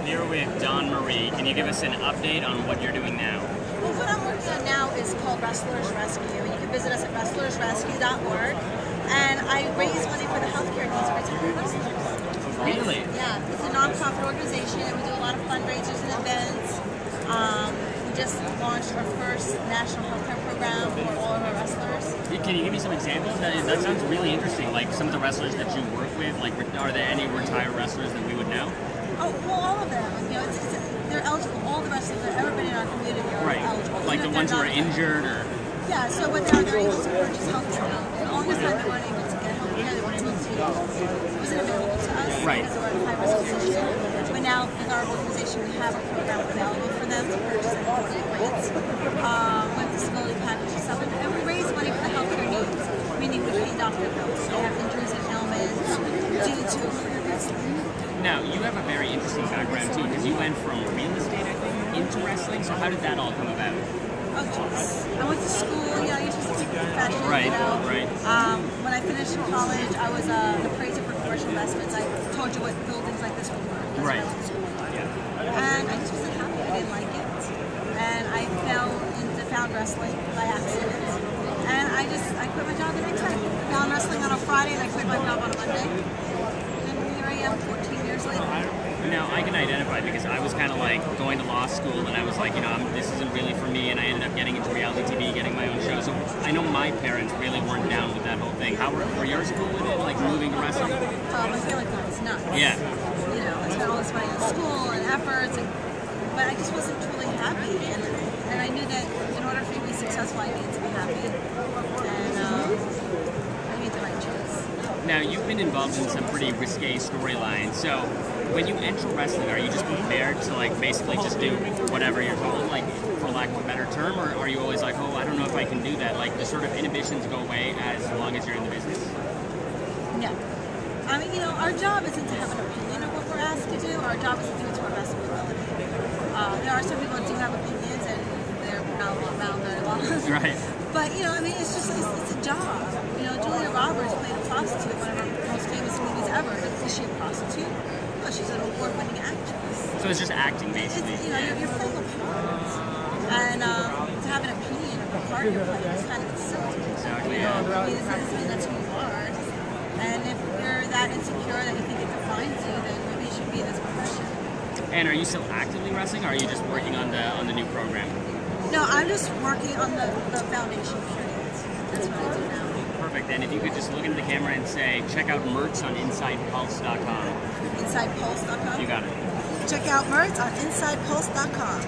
here with Dawn Marie. Can you give us an update on what you're doing now? Well, what I'm working on now is called Wrestlers Rescue. You can visit us at wrestlersrescue.org. And I raise money for the healthcare needs of retired wrestlers. Really? Yeah, it's a non-profit organization, and we do a lot of fundraisers and events. We just launched our first national healthcare program for all of our wrestlers. Can you give me some examples? That sounds really interesting. Like some of the wrestlers that you work with, like are there any retired wrestlers that we would know? Oh, well, all of them. You know, they're eligible. All the wrestlers that have ever been in our community are eligible. Like the ones who are injured, or yeah. So what they're able to purchase healthcare now. For the longest time, they weren't able to get healthcare. They weren't able to. It wasn't available to us because we're in a high risk position. But now, with our organization, we have a program available for them to purchase at affordable rates with disability packages and stuff. And we raise money for the healthcare needs, meaning we pay doctor bills. They have injuries and ailments due to career wrestling. Now, you have a very interesting background too, because you went from real estate, I think, into wrestling. So how did that all come about? Oh, geez. I went to school, you know, you're supposed to take a profession, right, you know. Right. When I finished college, I was an appraiser for commercial investments. I told you what buildings like this would work. That's what I went to school for. Yeah. And I just wasn't happy. I didn't like it. And I found wrestling by accident. And I quit my job the next day. I found wrestling on a Friday and I quit my job on a Monday. And here I am 14 years later. Now, I can identify because I was kind of like going to law school and I was like, you know, this isn't really for me, and I ended up getting into reality TV, getting my own show. So I know my parents really weren't down with that whole thing. How were yours cool with it, like moving to wrestling? I feel like that was nuts. Yeah. You know, I spent all this money on school and efforts, but I just wasn't truly happy. And I knew that in order for me to be successful, I needed to be happy. And I made the right choice. Now, you've been involved in some pretty risque storylines. So when you enter wrestling, are you just prepared to like basically just do whatever you're told, like for lack of a better term, or are you always like, oh, I don't know if I can do that? Like the sort of inhibitions go away as long as you're in the business? No. I mean, you know, our job isn't to have an opinion of what we're asked to do. Our job is to do it to our best of ability. There are some people that do have opinions and they're not around very long. Right. But, you know, I mean, it's just, it's a job. You know, Julia Roberts played a prostitute, one of her most famous movies ever. Is she a prostitute? No, she's an award-winning actress. So it's just acting, basically. You know, you're playing a part. And to have an opinion of the part you're playing is kind of silly. Exactly, You know, I mean, it doesn't mean that's who you are. And if you're that insecure that you think it defines you, then maybe you should be in this profession. And are you still actively wrestling, or are you just working on the new program? No, I'm just working on the foundation period. That's what I do now. Perfect. And if you could just look into the camera and say, check out Murtz on InsidePulse.com. InsidePulse.com? You got it. Check out Murtz on InsidePulse.com.